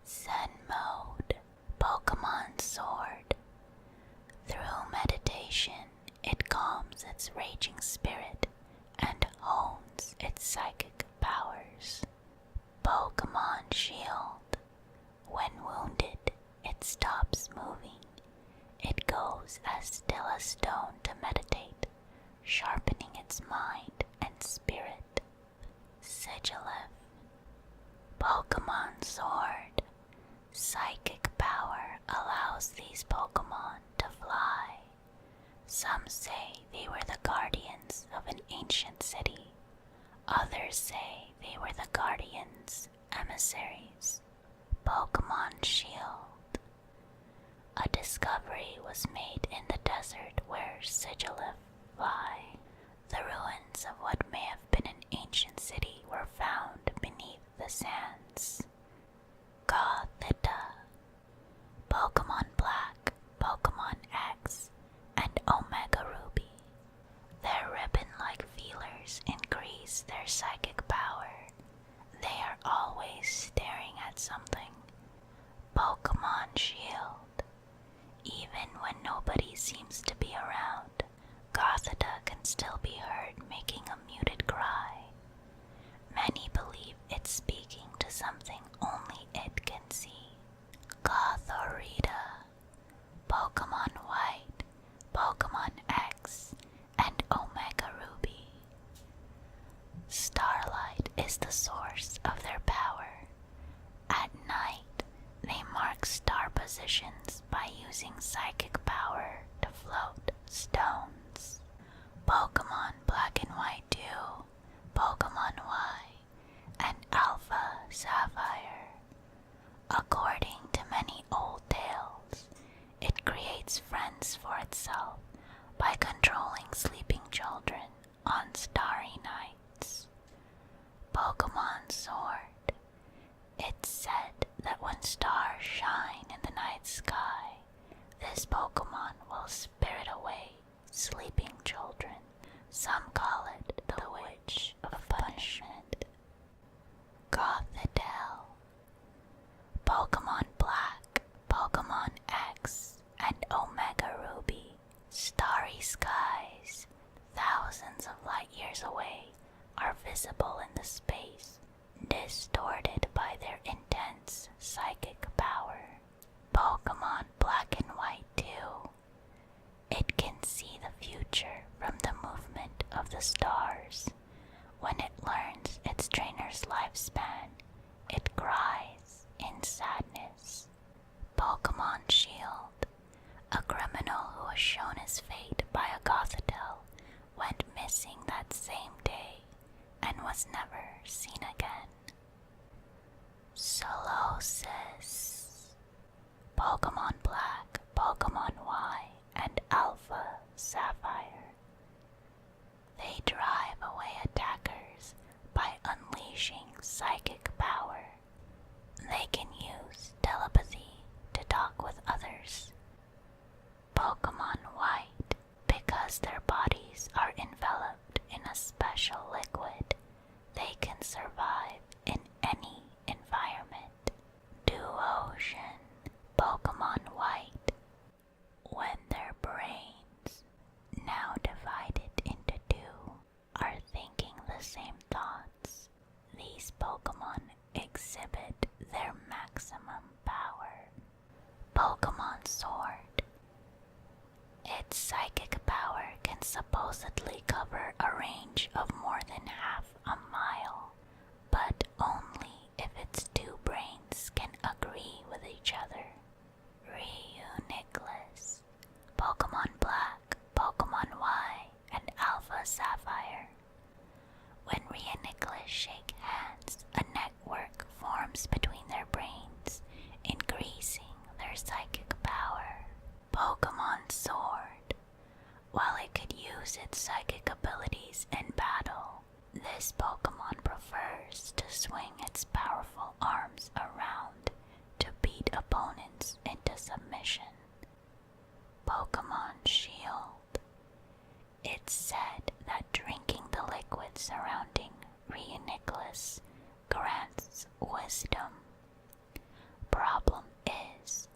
Zen Mode. Pokemon Sword. Through meditation, it calms its raging spirit and hones its psychic powers. Pokemon Shield. When wounded, it stops moving. It goes as still as stone to meditate, sharpening its mind and spirit. Sigilif. Pokemon Sword. Psychic power allows these Pokemon to fly. Some say they were the guardians of an ancient city. Others say they were the guardians' emissaries. Pokemon Shield. A discovery was made in the desert where Sigilif fly. The ruins of what may have been an ancient city were found beneath the sands. Gothita. Pokemon Black, Pokemon X, and Omega Ruby. Their ribbon-like feelers increase their psychic power. They are always staring at something. Pokemon Shield. Even when nobody seems to be around, Gothita can still be heard making a muted cry. Many believe it's speaking to something only it can see. Gothorita. Pokemon White, Pokemon X, and Omega Ruby. Starlight is the source of their power. At night, they mark star positions by using psychic power to float stones. Pokemon Black and White 2, Pokemon Y, and Alpha Sapphire. According to many old tales, it creates friends for itself by controlling sleeping children on starry nights. Pokemon Sword. It's said that when stars shine in the night sky, this Pokemon will spirit away sleeping children. Some call it the Witch of Punishment. Gray skies, thousands of light years away, are visible in the space, distorted by their intense psychic power. Pokemon Black and White too. It can see the future from the movement of the stars. When it learns its trainer's lifespan, it cries in sadness. Pokemon Shield. A criminal who was shown his fate by a Gothitelle went missing that same day and was never seen again. Solosis. Pokemon Black, Pokemon Y, and Alpha Sapphire. They drive away attackers by unleashing psychic power. They can use telepathy to talk with others. Pokemon White, because their bodies are enveloped in a special liquid, they can survive in any environment. Duocean. Pokemon White. When their brains, now divided into two, are thinking the same thoughts, these Pokemon exhibit their maximum power. Pokemon Sword. Its psychic power can supposedly cover a range of more than half a mile, but only if its two brains can agree with each other. Reuniclus. Pokemon Black, Pokemon Y, and Alpha Sapphire. When Reuniclus shake hands, a network forms between their brains, increasing their psychic power. Pokemon Sword. While it could use its psychic abilities in battle, this Pokemon prefers to swing its powerful arms around to beat opponents into submission. Pokemon Shield. It's said that drinking the liquid surrounding Reuniclus grants wisdom. Problem is,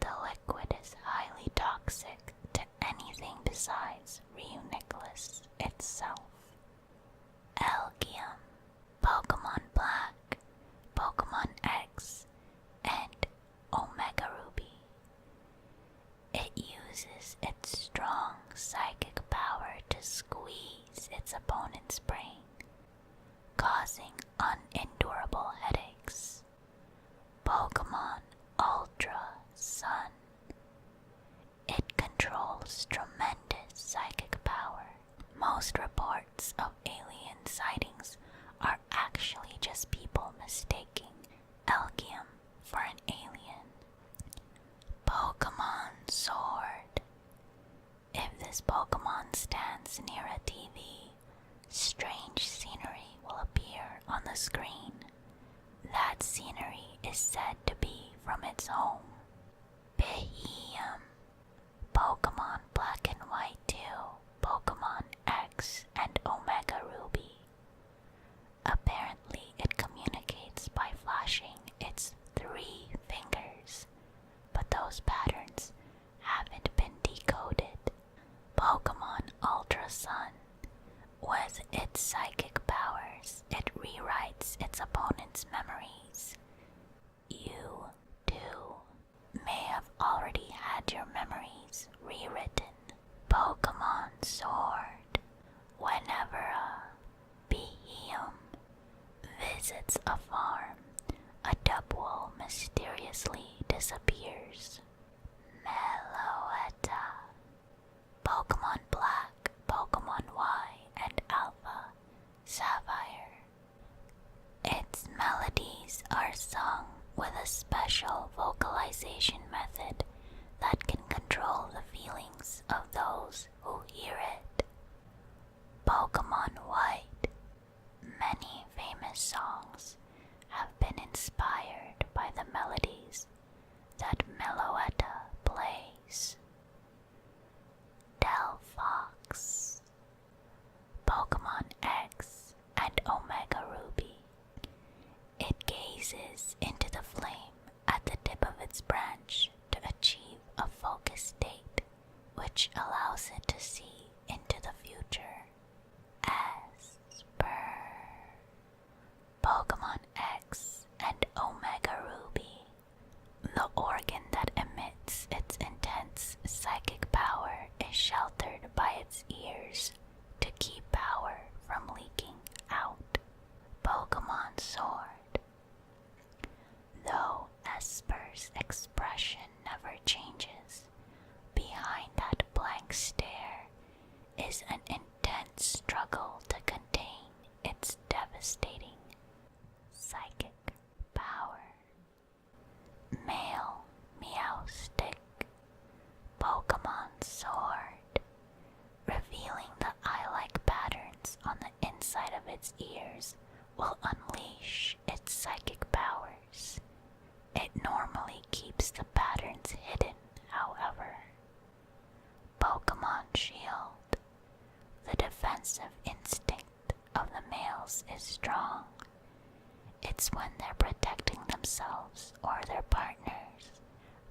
the liquid is highly toxic to anything besides Reuniclus itself. Elgium. Pokemon Black, Pokemon X, and Omega Ruby. It uses its strong psychic power to squeeze its opponent's brain, causing unendurable headaches. Pokemon Ultra Sun. It controls tremendous psychic power. Most reports of alien sightings are actually just people mistaking Elgium for an alien. Pokemon Sword. If this Pokemon stands near a TV, strange scenery will appear on the screen. That scenery is said to be from its home. Beheeyem. Pokemon Black and White 2, Pokemon X, and Omega Ruby. Apparently it communicates by flashing its 3 fingers, but those patterns haven't been decoded. Pokemon Ultra Sun. With its psychic powers, it rewrites its opponent's memories. You, too, may have already had your memories rewritten. Pokemon Sword. Whenever a Beheeyem visits a farm, a Dubwool mysteriously disappears. Meloetta. Pokemon Black, Pokemon Y, and Alpha Sapphire. Its melodies are sung with a special vocalization method that can control the feelings of those who hear it. Pokemon White. Many famous songs have been inspired by the melodies that Meloetta plays. Delphox. Pokemon X and Omega Ruby. It gazes into the flame at the tip of its branch to achieve a focus state, which allows it get to see into the future. As per Pokemon X and Omega Ruby, the organ that emits its intense psychic power is sheltered by its ears to keep power from leaking out. Pokemon Sword. Though Esper's expression never changes, behind that blank stare is an intense struggle to contain its devastating psychic power. Male Meowstic. Pokemon Sword. Revealing the eye-like patterns on the inside of its ears will unleash its psychic powers. It normally keeps the patterns hidden, however. Pokemon Shield. The defensive instinct of the males is strong. It's when they're protecting themselves or their partners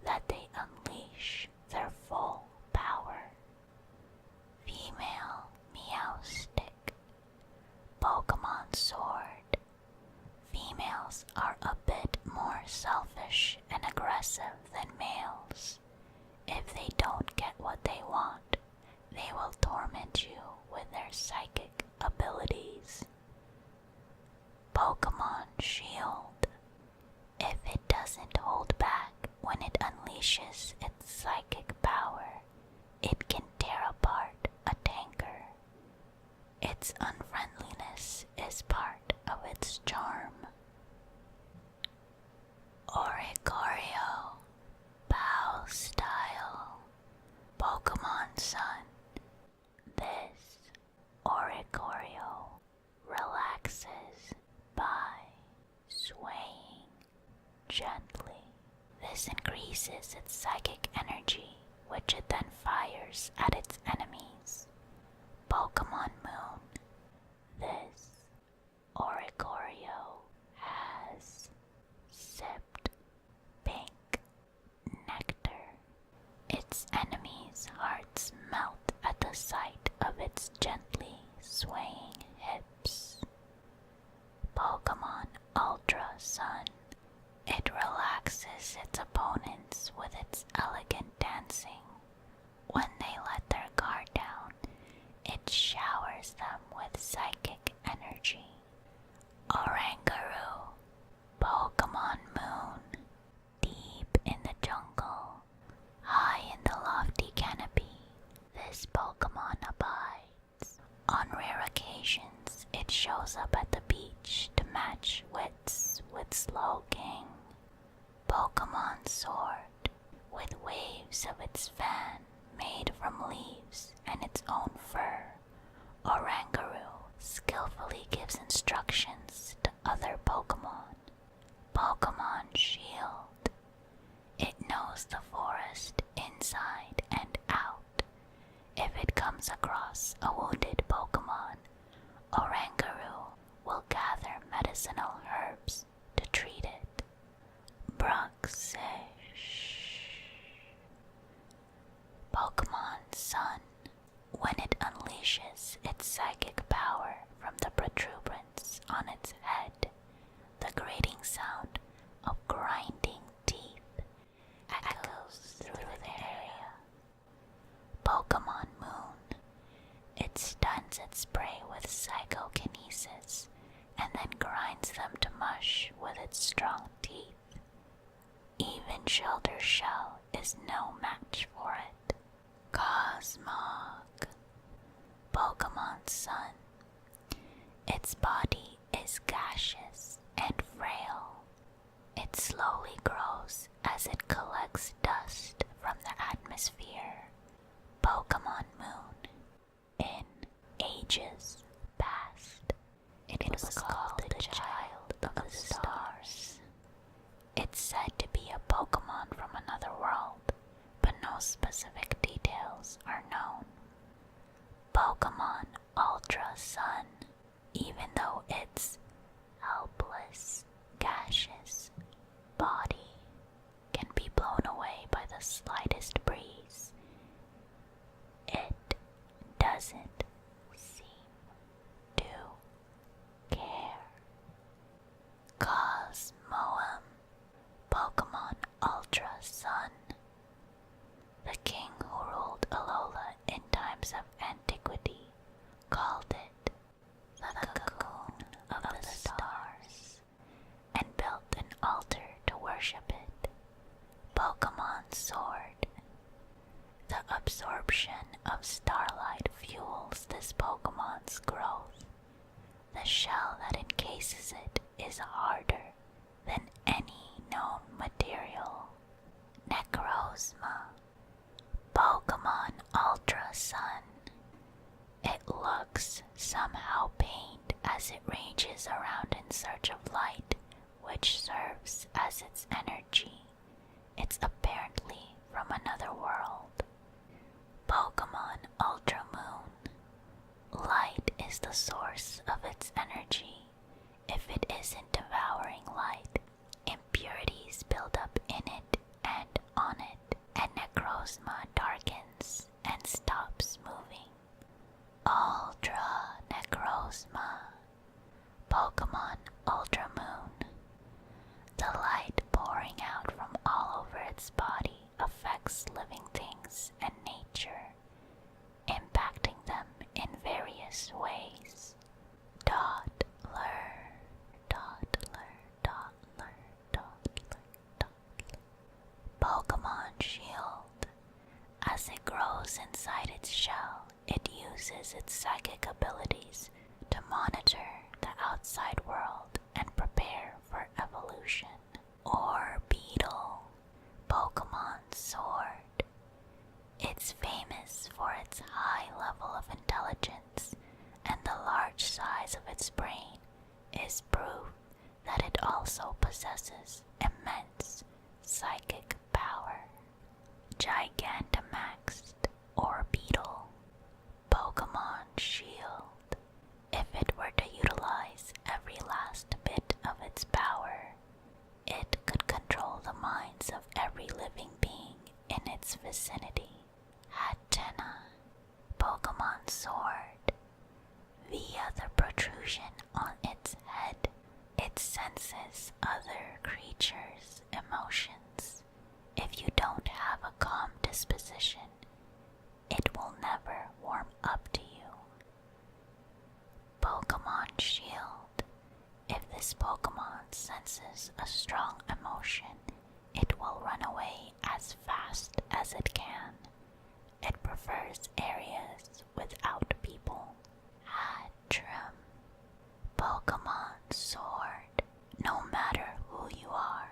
that they unleash their full power. Female Meowstic. Pokemon Sword. Females are a bit more selfish and aggressive than males. If they don't get what they want, they will torment you with their psychic abilities. Pokemon Shield. If it doesn't hold back when it unleashes its psychic power, it can tear apart a tanker. Its unfriendliness is part of its charm. Oricorio. Bow Style. Pokemon Sun. This Oricorio relaxes by swaying gently. This increases its psychic energy, which it then fires at its enemies. Pokemon Moon. This Oricorio has sipped pink nectar. Its enemies' hearts melt at the sight of its gently swaying hips. Pokemon Ultra Sun. It relaxes its opponents with its elegant dancing. When they let their guard down, it showers them with psychic energy. Oranguru. Pokemon Moon. Deep in the jungle, high in the lofty canopy, this Pokemon abides. On rare occasions, it shows up at the beach to match wits with Slowking. Pokemon Sword. With waves of its fan made from leaves and its own fur, Oranguru skillfully gives instructions to other Pokemon. Pokemon Shield. It knows the forest inside and out. If it comes across a wounded Pokemon, Oranguru will gather medicinal herbs to treat it. Bruxish. Pokemon Sun. When it unleashes its psychic power from the protuberance on its head, the grating sound of grinding teeth echoes through the area. Pokemon Moon. It stuns its prey with psychokinesis and then grinds them to mush with its strong teeth. Even Shoulder Shell is no match for it. Cosmog. Pokemon Sun. Its body is gaseous and frail. It slowly grows as it collects dust from the atmosphere. Pokemon Moon. In ages past, it was called the Child of the Stars. It's said to be a Pokemon from another world, but no specific details are known. Pokemon Ultra Sun. Even though its helpless, gaseous body can be blown away by the slightest breeze, it doesn't seem to care. Cosmoem, Pokemon Ultra Sun. The king who ruled Alola in times of antiquity called it the cocoon of the stars and built an altar to worship it. Pokemon Sword. The absorption of starlight fuels this Pokemon's growth. The shell that encases it is harder than any known material. Necrosma, Pokemon Ultra Sun. It looks somehow pained as it ranges around in search of light, which serves as its energy. It's apparently from another world. Pokemon Ultra Moon. Light is the source of its energy. If it isn't devouring light, impurities build up in it and on it, and Necrosma darkens and stops moving. Ultra Necrosma, Pokemon Ultra Moon. The light pouring out from all over its body affects living things and nature, impacting them in various ways. Dot lur, dot lur, dot lur, dot lur, dot lur. Pokemon Shield. As it grows inside its shell, it uses its psychic abilities to monitor the outside world and prepare for evolution. Orbeetle, Pokemon Sword. It's famous for its high level of intelligence, and the large size of its brain is proof that it also possesses immense psychic power. Gigantamaxed Orbeetle, Pokemon Shield. If it were to utilize every last bit of its power, it could control the minds of every living being in its vicinity. Hatenna, Pokemon Sword. Via the protrusion on its head, it senses other creatures' emotions. If you don't have a calm disposition, it will never warm up to you. Pokemon Shield. If this Pokemon senses a strong emotion, it will run away as fast as it can. It prefers areas without people. Hatchrim, Pokemon Sword. No matter who you are,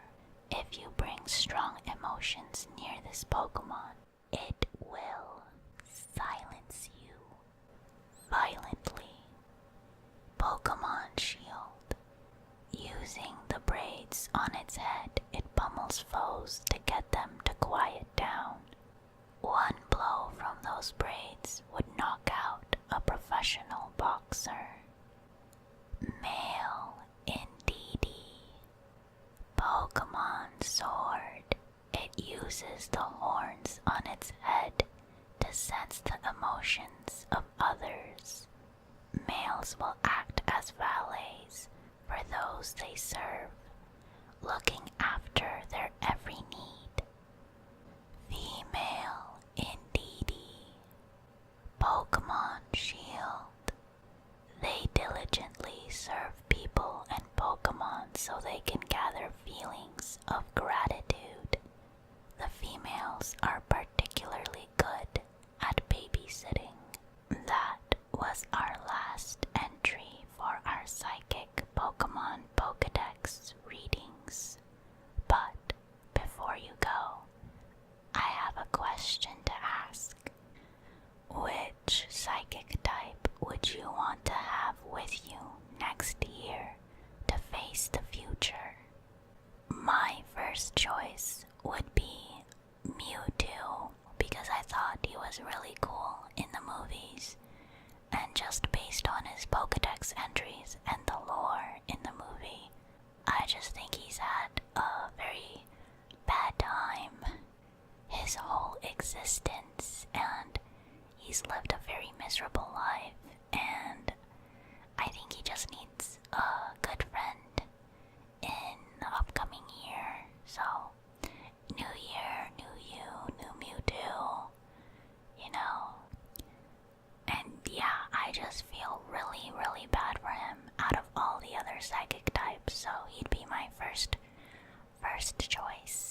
if you bring strong emotions near this Pokemon, it will silence you violently. Pokemon Shield. Using the braids on its head, it pummels foes to get them to quiet down. One blow from those braids would knock out a professional boxer. Male Indeedee, Pokemon Sword. It uses the horns on its head to sense the emotions of others. Males will act as valets for those they serve, looking after their every need. Female Indeedee, Pokemon Shield. They diligently serve people and Pokemon so they can gather feelings of gratitude. The females are particularly good at babysitting. That was our last entry for our psychic Pokemon Pokedex readings. But before you go, I have a question to ask. Which psychic type would you want to have with you next year to face the future? My first choice would be Mewtwo, because I thought he was really cool in the movies, and just based on his Pokedex entries and the lore in the movie, I just think he's had a very bad time his whole existence, and he's lived a very miserable life, and I think he just needs a good friend in the upcoming year. So, new year, new you, new Mewtwo, you know. And yeah, I just feel really, really bad for him out of all the other psychic types, so he'd be my first choice.